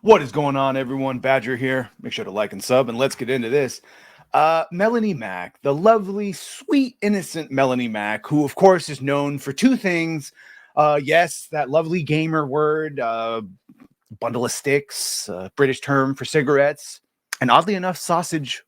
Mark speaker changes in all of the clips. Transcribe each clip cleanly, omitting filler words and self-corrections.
Speaker 1: What is going on, everyone? Badger here. Make sure to like and sub, and let's get into this. Melonie Mac, the lovely, sweet, innocent Melonie Mac, who, of course, is known for two things. Yes, that lovely gamer word, bundle of sticks, British term for cigarettes, and oddly enough, sausage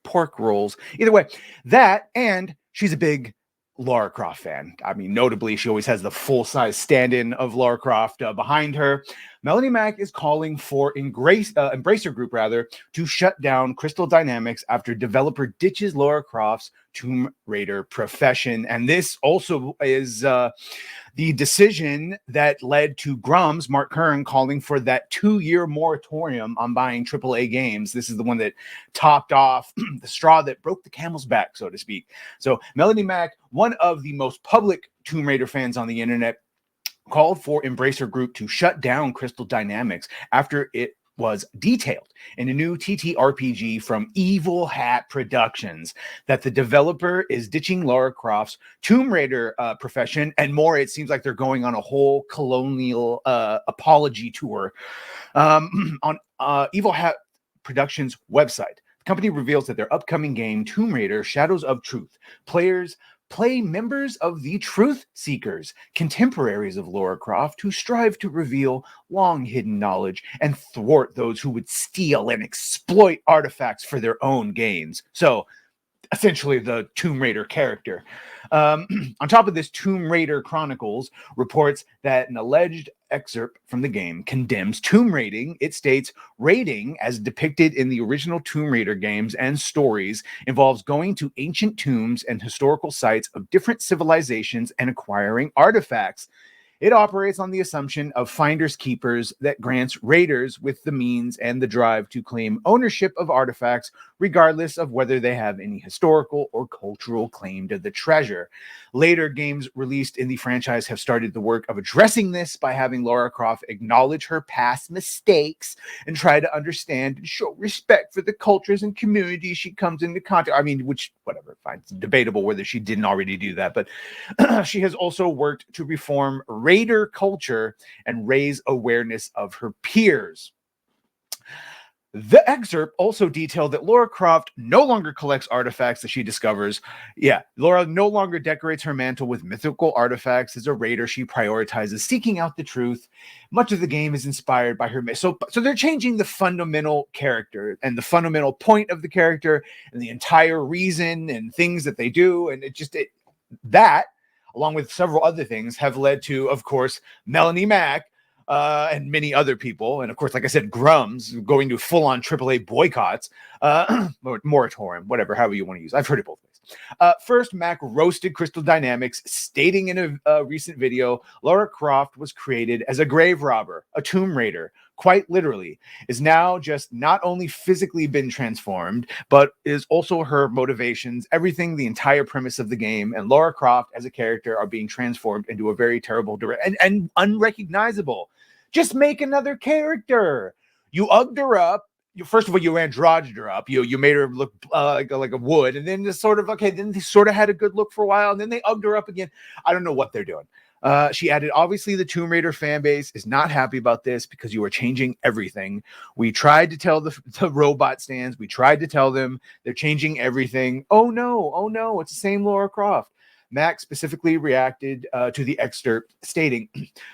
Speaker 1: pork rolls. Either way, that, and she's a big Lara Croft fan. I mean, notably, she always has the full-size stand-in of Lara Croft behind her. Melonie Mac is calling for Embracer Group, to shut down Crystal Dynamics after developer ditches Lara Croft's Tomb Raider profession. And this also is the decision that led to Grum's Mark Kern calling for that 2-year moratorium on buying AAA games. This is the one that topped off the straw that broke the camel's back, so to speak. So Melonie Mac, one of the most public Tomb Raider fans on the internet, called for Embracer Group to shut down Crystal Dynamics after it was detailed in a new TTRPG from Evil Hat Productions that the developer is ditching Lara Croft's Tomb Raider profession and more. It seems like they're going on a whole colonial apology tour. On Evil Hat Productions' website, the company reveals that their upcoming game, Tomb Raider Shadows of Truth, players play members of the Truth Seekers, contemporaries of Lara Croft, who strive to reveal long-hidden knowledge and thwart those who would steal and exploit artifacts for their own gains. So, essentially the Tomb Raider character. On top of this, Tomb Raider Chronicles reports that an alleged excerpt from the game condemns tomb raiding. It states, raiding, as depicted in the original Tomb Raider games and stories, involves going to ancient tombs and historical sites of different civilizations and acquiring artifacts. It operates on the assumption of finders keepers that grants raiders with the means and the drive to claim ownership of artifacts, regardless of whether they have any historical or cultural claim to the treasure. Later games released in the franchise have started the work of addressing this by having Lara Croft acknowledge her past mistakes and try to understand and show respect for the cultures and communities she comes into contact. I mean, which, whatever, fine. It's debatable whether she didn't already do that, but she has also worked to reform Raider culture and raise awareness of her peers. The excerpt also detailed that Lara Croft no longer collects artifacts that she discovers. Yeah, Lara no longer decorates her mantle with mythical artifacts. As a raider, she prioritizes seeking out the truth. Much of the game is inspired by her. So they're changing the fundamental character and the fundamental point of the character and the entire reason and things that they do. And that, along with several other things, have led to, of course, Melonie Mac, and many other people, and of course, like I said, Grum's going to full-on AAA boycotts, moratorium, whatever, however you want to use. I've heard it both ways. First, Mac roasted Crystal Dynamics, stating in a recent video, Lara Croft was created as a grave robber, a tomb raider, quite literally, is now just not only physically been transformed, but is also her motivations, everything, the entire premise of the game, and Lara Croft as a character are being transformed into a very terrible and unrecognizable. Just make another character. You ugged her up. First of all, you androgened her up. You made her look like a wood, and then just sort of, okay, then they sort of had a good look for a while, and then they ugged her up again. I don't know what they're doing. She added, obviously, the Tomb Raider fan base is not happy about this because you are changing everything. We tried to tell the robot stands. We tried to tell them they're changing everything. Oh, no, it's the same Lara Croft. Mac specifically reacted to the excerpt, stating,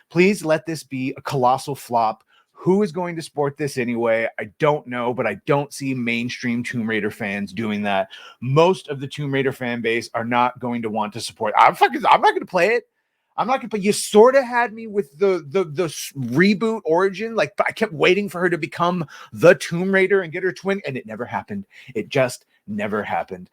Speaker 1: please let this be a colossal flop. Who is going to support this anyway? I don't know, but I don't see mainstream Tomb Raider fans doing that. Most of the Tomb Raider fan base are not going to want to support. I'm not going to play it. I'm not gonna, but you sort of had me with the reboot origin. Like, I kept waiting for her to become the Tomb Raider and get her twin, and it never happened. It just never happened.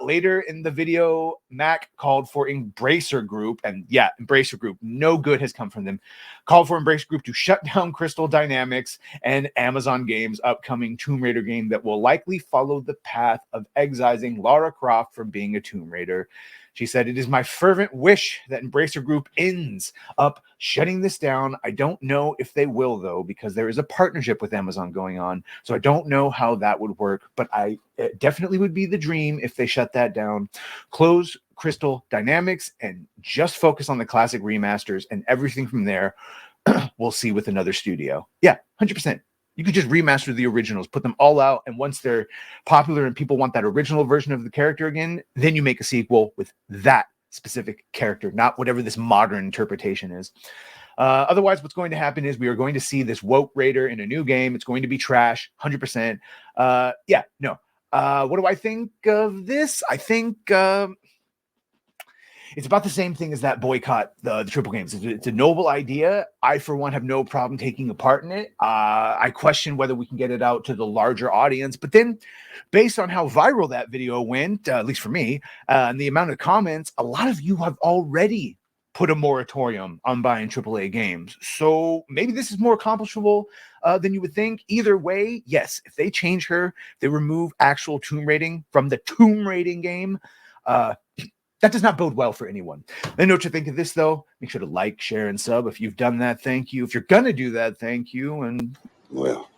Speaker 1: Later in the video, Mac called for Embracer Group, and yeah, Embracer Group, no good has come from them. Called for Embracer Group to shut down Crystal Dynamics and Amazon Games' upcoming Tomb Raider game that will likely follow the path of excising Lara Croft from being a Tomb Raider. She said, it is my fervent wish that Embracer Group ends up shutting this down. I don't know if they will, though, because there is a partnership with Amazon going on. So I don't know how that would work, but it definitely would be the dream if they shut that down. Close Crystal Dynamics and just focus on the classic remasters, and everything from there we'll see with another studio. Yeah, 100%. You could just remaster the originals, put them all out, and once they're popular and people want that original version of the character again, then you make a sequel with that specific character, not whatever this modern interpretation is. Otherwise, what's going to happen is we are going to see this woke raider in a new game. It's going to be trash, 100%. Yeah, no. What do I think of this? I think it's about the same thing as that boycott, the triple games. It's a noble idea. I, for one, have no problem taking a part in it. I question whether we can get it out to the larger audience. But then, based on how viral that video went, at least for me, and the amount of comments, a lot of you have already put a moratorium on buying AAA games. So maybe this is more accomplishable than you would think. Either way, yes, if they change her, they remove actual tomb raiding from the tomb raiding game, that does not bode well for anyone. Let me know what you think of this, though. Make sure to like, share, and sub. If you've done that, thank you. If you're going to do that, thank you. And
Speaker 2: well,